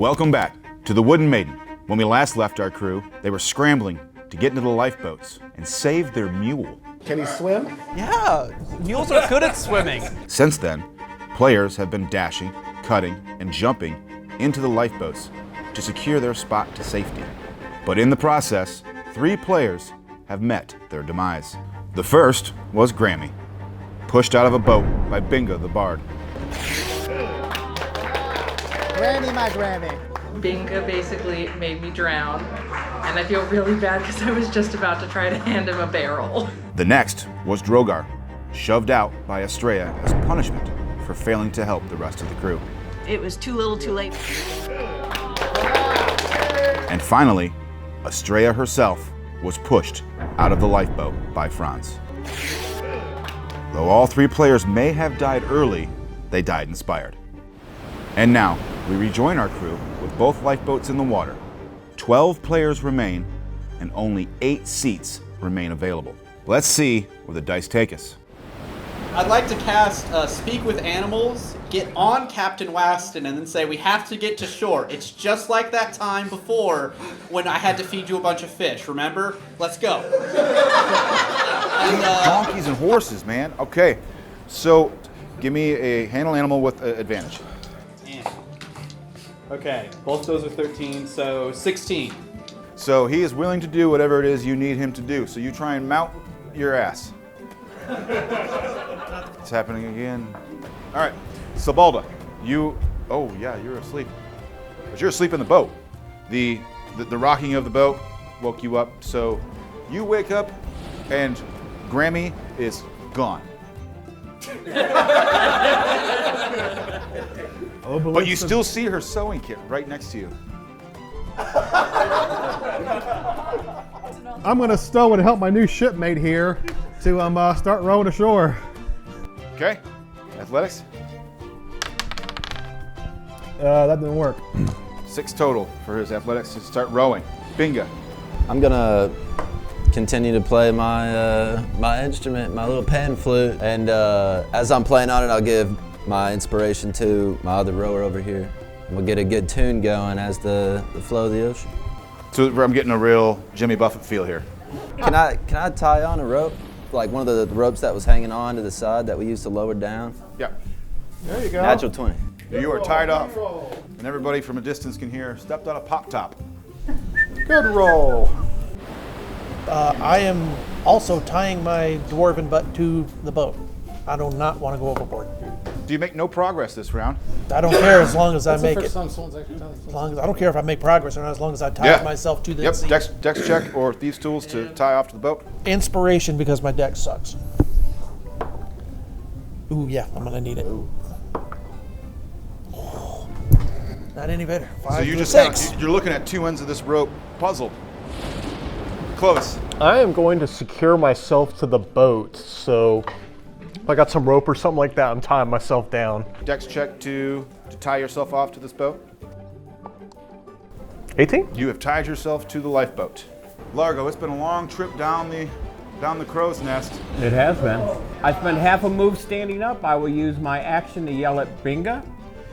Welcome back to the Wooden Maiden. When we last left our crew, they were scrambling to get into the lifeboats and save their mule. Can he swim? Yeah, mules are good at swimming. Since then, players have been dashing, cutting, and jumping into the lifeboats to secure their spot to safety. But in the process, 3 players have met their demise. The first was Grammy, pushed out of a boat by Bingo the Bard. Granny, my Grammy. Binga basically made me drown, and I feel really bad because I was just about to try to hand him a barrel. The next was Drogar, shoved out by Estrella as punishment for failing to help the rest of the crew. It was too little too late. And finally, Estrella herself was pushed out of the lifeboat by Franz. Though all 3 players may have died early, they died inspired. And now, we rejoin our crew with both lifeboats in the water. 12 players remain, and only 8 seats remain available. Let's see where the dice take us. I'd like to cast Speak with Animals, get on Captain Waston, and then say we have to get to shore. It's just like that time before when I had to feed you a bunch of fish, remember? Let's go. Donkeys and horses, man. Okay, so give me a handle animal with advantage. Okay, both those are 13, so 16. So he is willing to do whatever it is you need him to do. So you try and mount your ass. It's happening again. All right, Sabalda, oh yeah, you're asleep. But you're asleep in the boat. The rocking of the boat woke you up, so you wake up and Grammy is gone. But you still see her sewing kit right next to you. I'm gonna stow and help my new shipmate here to start rowing ashore. Okay, athletics? That didn't work. 6 total for his athletics to start rowing. Bingo. I'm gonna continue to play my my instrument, my little pan flute, and as I'm playing on it, I'll give my inspiration to my other rower over here. We'll get a good tune going as the flow of the ocean. So I'm getting a real Jimmy Buffett feel here. Can I tie on a rope, like one of the ropes that was hanging on to the side that we used to lower down? Yeah. There you go. Natural 20. You are tied off, and everybody from a distance can hear, stepped on a pop top. Good roll. I am also tying my dwarven butt to the boat. I do not want to go overboard. Do you make no progress this round? I don't care as long as I make it. As long as I don't care if I make progress or not, as long as I tie myself to the Yep, seat. dex check or thieves tools to tie off to the boat. Inspiration because my deck sucks. Ooh, yeah, I'm gonna need it. Not any better. 5 So you to just 6. you're looking at 2 ends of this rope, puzzled. Close. I am going to secure myself to the boat, so if I got some rope or something like that, I'm tying myself down. Dex check to tie yourself off to this boat. 18? You have tied yourself to the lifeboat. Largo, it's been a long trip down the crow's nest. It has been. I spent half a move standing up. I will use my action to yell at Binga.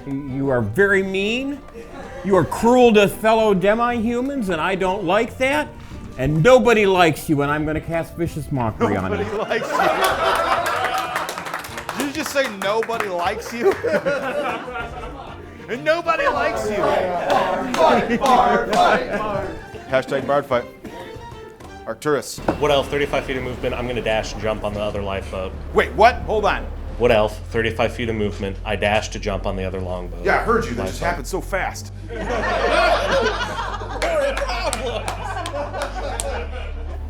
You are very mean. You are cruel to fellow demi-humans, and I don't like that. And nobody likes you, and I'm going to cast vicious mockery on you. Nobody likes you. Did you just say nobody likes you? And nobody likes you. Hashtag bard fight. Arcturus. Wood Elf, 35 feet of movement. I'm going to dash and jump on the other lifeboat. Wait, what? Hold on. Wood Elf, 35 feet of movement. I dash to jump on the other longboat. Yeah, I heard you. That just happened so fast.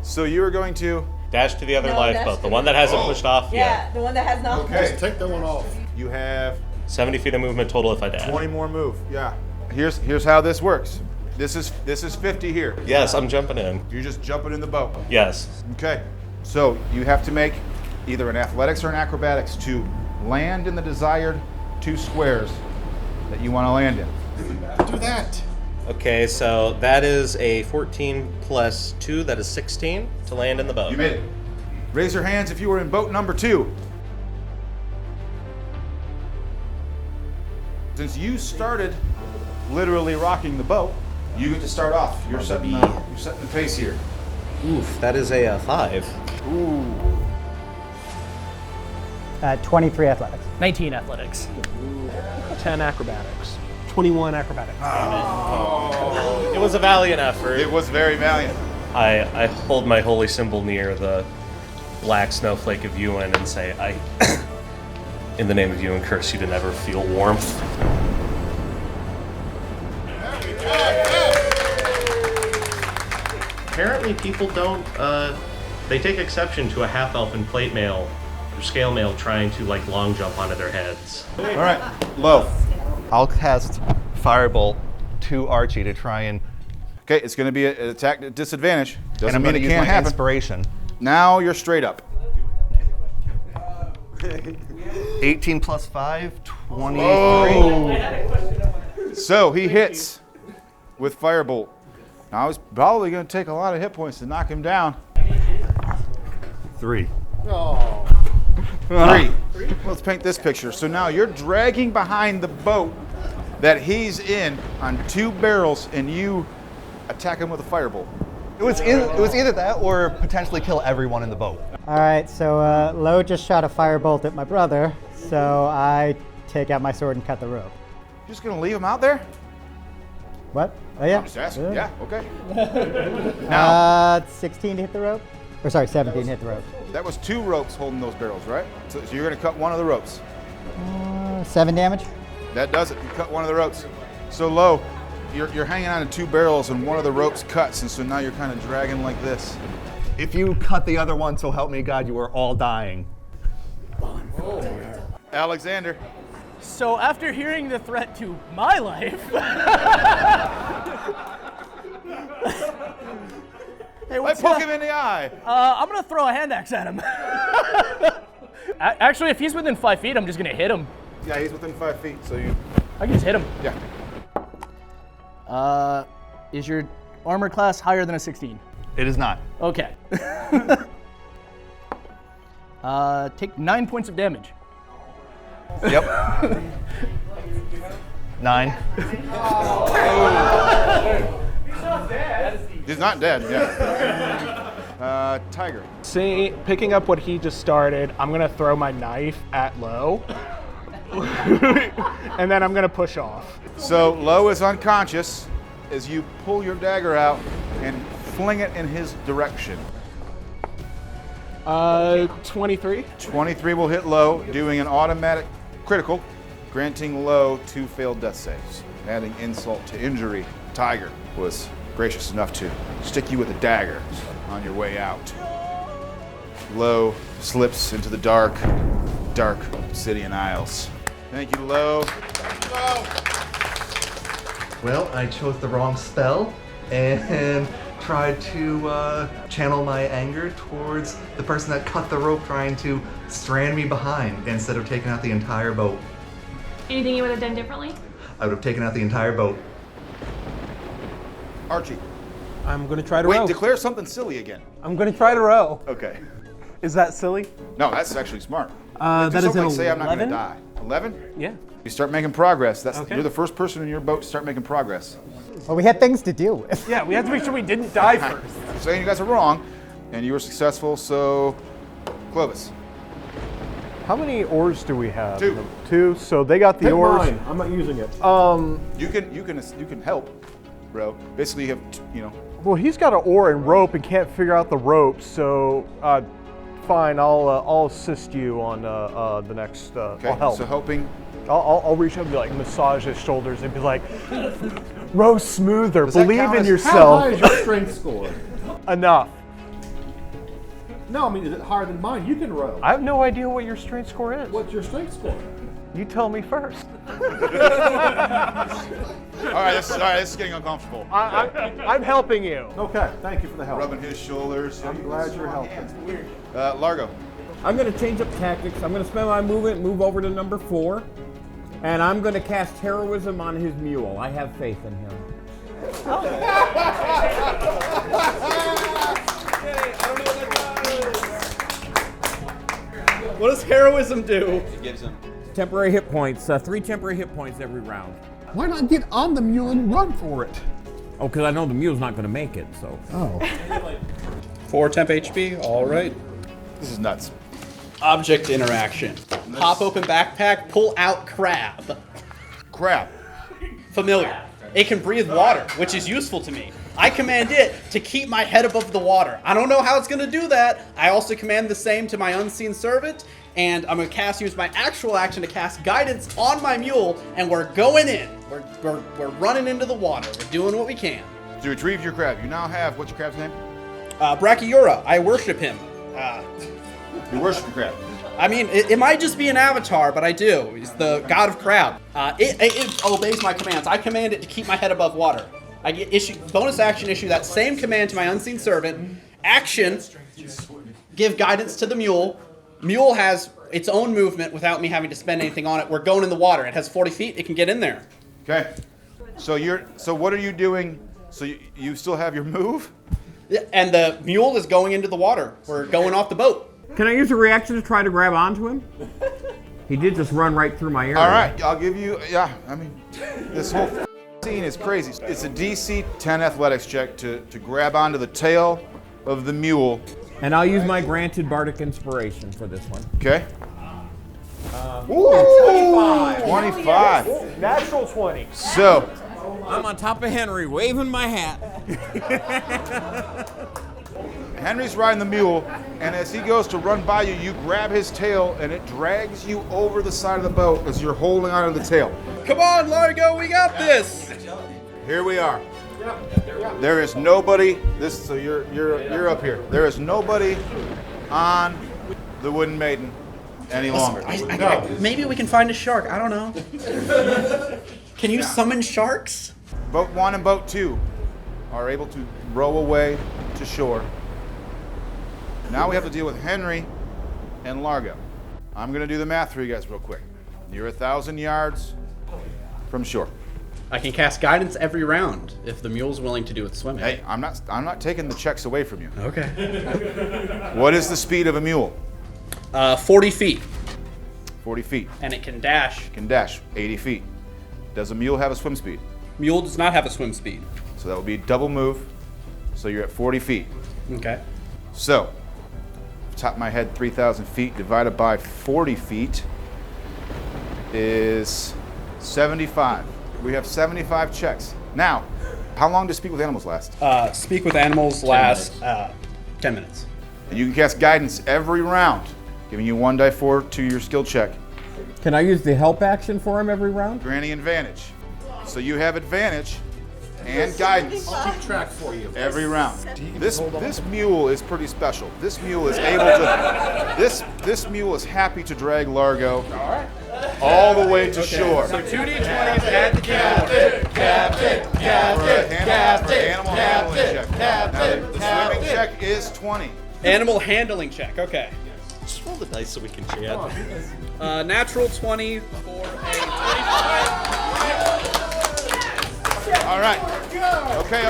So you are going to dash to the other No, lifeboat, the one that hasn't pushed off Yeah, yet. the one that has not. Okay. Just take that one off. You have 70 feet of movement total if I dash. 20 more move. Yeah. Here's how this works. This is 50 here. Yes, I'm jumping in. You're just jumping in the boat. Yes. Okay. So you have to make either an athletics or an acrobatics to land in the desired 2 squares that you want to land in. Do that. Okay, so that is a 14 plus 2, that is 16 to land in the boat. You made it. Raise your hands if you were in boat number 2. Since you started literally rocking the boat, you get to start off. You're setting the pace here. Oof, that is a 5. Ooh. 23 athletics. 19 athletics. 10 acrobatics. 21 acrobatics. It was a valiant effort. It was very valiant. I hold my holy symbol near the black snowflake of Ewan and say, in the name of Ewan, curse you to never feel warmth. Apparently people don't, they take exception to a half-elf and plate mail or scale mail trying to like long jump onto their heads. All right, Low. I'll cast Firebolt to Archie to try and... Okay, it's going to be an attack at disadvantage. Doesn't and I'm mean going it to use can't my happen. inspiration. Now you're straight up. 18 plus 5, 23. Oh. So he hits with Firebolt. Now it's probably going to take a lot of hit points to knock him down. 3. Oh. 3. Let's paint this picture. So now you're dragging behind the boat that he's in on 2 barrels, and you attack him with a firebolt. It was either that or potentially kill everyone in the boat. All right, so Lo just shot a firebolt at my brother, so I take out my sword and cut the rope. You're just gonna leave him out there? What? Oh yeah. I'm just asking. Yeah. Okay. Now, 16 to hit the rope, or sorry, 17 to hit the rope. that was 2 ropes holding those barrels, right? So you're gonna cut one of the ropes. 7 damage. That does it. You cut one of the ropes. So Low, you're hanging on to 2 barrels, and one of the ropes cuts, and so now you're kind of dragging like this. If you cut the other one, so help me God, you are all dying. Alexander. So after hearing the threat to my life, hey, I poke him in the eye. I'm gonna throw a hand axe at him. Actually, if he's within 5 feet, I'm just gonna hit him. Yeah, he's within 5 feet, so you. I can just hit him. Yeah. Is your armor class higher than a 16? It is not. Okay. Take 9 points of damage. Yep. 9. He's not dead, yeah. Tiger. See, picking up what he just started, I'm gonna throw my knife at Low. And then I'm gonna push off. So Low is unconscious as you pull your dagger out and fling it in his direction. 23. 23 will hit Low, doing an automatic critical, granting Low 2 failed death saves. Adding insult to injury, Tiger was gracious enough to stick you with a dagger on your way out. Low slips into the dark obsidian aisles. Thank you, Low. Well, I chose the wrong spell and tried to channel my anger towards the person that cut the rope trying to strand me behind instead of taking out the entire boat. Anything you would have done differently? I would have taken out the entire boat. Archie. I'm going to try to Wait, row. declare something silly again. I'm going to try to row. Okay. Is that silly? No, that's actually smart. That is something an like say I'm not going to 11? die. 11? Yeah. You start making progress. That's Okay. You're the first person in your boat to start making progress. Well, we had things to deal with. Yeah, we had to make sure we didn't die first. I'm saying you guys are wrong, and you were successful, so Clovis. How many oars do we have? 2. 2. So they got the Take oars. mine. I'm not using it. You can help, bro. Basically, you have Well, he's got an oar and rope and can't figure out the rope. So, fine. I'll assist you on the next. Okay. I'll help. So helping. I'll reach up and be like massage his shoulders and be like, row smoother. Does that Believe count in as- yourself. How high is your strength score? Enough. No, I mean, is it higher than mine? You can row. I have no idea what your strength score is. What's your strength score? You tell me first. All right, this is getting uncomfortable. I'm helping you. Okay, thank you for the help. Rubbing his shoulders. I'm glad you're helping. Largo. I'm going to change up tactics. I'm going to spend my movement, move over to number 4, and I'm going to cast heroism on his mule. I have faith in him. What does heroism do? It gives him. Temporary hit points. 3 temporary hit points every round. Why not get on the mule and run for it? Oh, because I know the mule's not going to make it, so. Oh. 4 temp HP, all right. This is nuts. Object interaction. Pop open backpack, pull out crab. Crab. Familiar. It can breathe water, which is useful to me. I command it to keep my head above the water. I don't know how it's going to do that. I also command the same to my unseen servant, and I'm going to use my actual action to cast guidance on my mule, and we're going in. We're running into the water. We're doing what we can. To retrieve your crab, you now have, what's your crab's name? Brachyura. I worship him. You worship the crab. I mean, it might just be an avatar, but I do. He's the god of crab. It obeys my commands. I command it to keep my head above water. I get bonus action issue that same command to my unseen servant. Action, give guidance to the mule. Mule has its own movement without me having to spend anything on it. We're going in the water. It has 40 feet. It can get in there. Okay. So what are you doing? So you still have your move? Yeah, and the mule is going into the water. We're going off the boat. Can I use a reaction to try to grab onto him? He did just run right through my area. All right, I'll give you, yeah, I mean, this whole scene is crazy. It's a DC 10 athletics check to grab onto the tail of the mule. And I'll use my granted bardic inspiration for this one. Okay. Ooh, 25. 25. Natural 20. So. I'm on top of Henry, waving my hat. Henry's riding the mule, and as he goes to run by you, you grab his tail, and it drags you over the side of the boat as you're holding onto the tail. Come on, Largo, we got this. Here we are. There is nobody. So you're up here. There is nobody on the Wooden Maiden any longer. Maybe we can find a shark. I don't know. Can you summon sharks? Boat 1 and Boat 2 are able to row away to shore. Now we have to deal with Henry and Largo. I'm going to do the math for you guys real quick. You're 1,000 yards from shore. I can cast guidance every round if the mule's willing to do its swimming. Hey, I'm not taking the checks away from you. Okay. What is the speed of a mule? 40 feet. 40 feet. And it can dash. It can dash 80 feet. Does a mule have a swim speed? Mule does not have a swim speed. So that would be double move. So you're at 40 feet. Okay. So, top of my head, 3,000 feet divided by 40 feet is 75. We have 75 checks. Now, how long does Speak with Animals last? Speak with Animals lasts 10 minutes. And you can cast guidance every round, giving you 1d4 to your skill check. Can I use the help action for him every round? Granting advantage. So you have advantage and guidance. I'll keep track for you. Every round. This mule is pretty special. This mule is able to. This mule is happy to drag Largo all the way to shore. So 2d20s at the keyboard. Animal handling check. Now the swimming check is 20. Animal handling check. Okay. Just roll the dice so we can chat. Natural 20 for a 25. All right. Okay.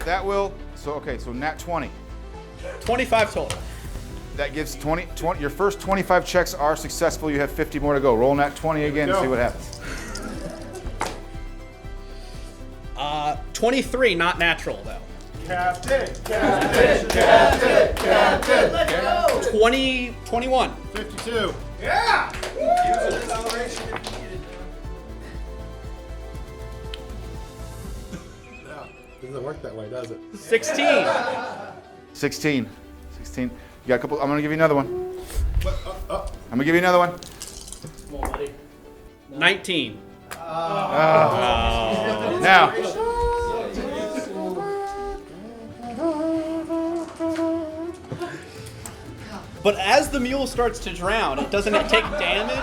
That will. So nat 20. 25 total. That gives 20. Your first 25 checks are successful. You have 50 more to go. Roll nat 20 again and see what happens. 23, not natural though. Captain. Let's go. 21. 52. Yeah. Doesn't work that way, does it? 16. 16. You got a couple. I'm gonna give you another one. I'm gonna give you another one. Small buddy. 19. Now. But as the mule starts to drown, doesn't it take damage?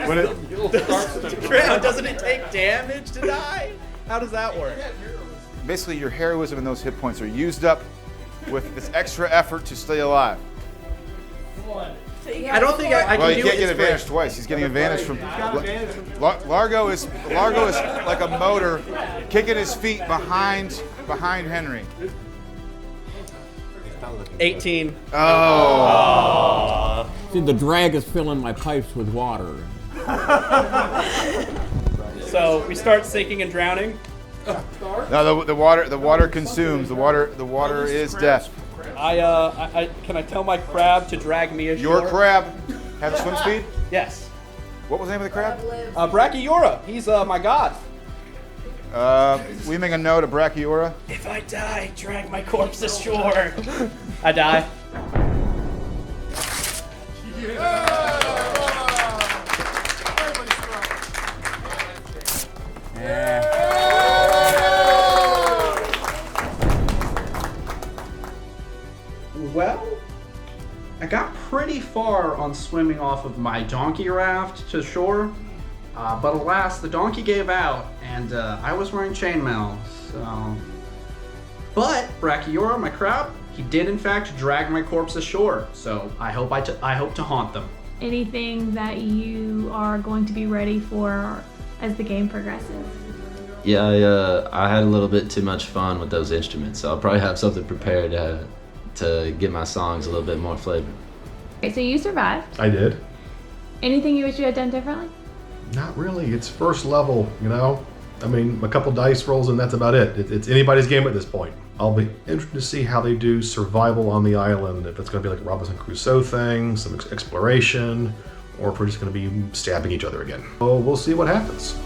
When it drown, doesn't it take damage to die? How does that work? Basically, your heroism and those hit points are used up with this extra effort to stay alive. I don't think I can Well, do you can't get it. advantage twice. He's getting advantage from. Largo is like a motor, kicking his feet behind Henry. 18. Oh. See, the drag is filling my pipes with water. So we start sinking and drowning. No, the water consumes. The water is death. Can I tell my crab to drag me ashore? Your crab have swim speed? Yes. What was the name of the crab? Brachioura. He's my god. We make a note of Brachioura. If I die, drag my corpse ashore. I die. Well, I got pretty far on swimming off of my donkey raft to shore, but alas, the donkey gave out, and I was wearing chainmail, so... But Brachioura, my crab, he did in fact drag my corpse ashore, so I hope to haunt them. Anything that you are going to be ready for as the game progresses? Yeah, I had a little bit too much fun with those instruments, so I'll probably have something prepared to get my songs a little bit more flavor. Okay, so you survived. I did. Anything you wish you had done differently? Not really. It's first level, you know? I mean, a couple dice rolls and that's about it. It's anybody's game at this point. I'll be interested to see how they do survival on the island, if it's going to be like a Robinson Crusoe thing, some exploration, or if we're just going to be stabbing each other again. So we'll see what happens.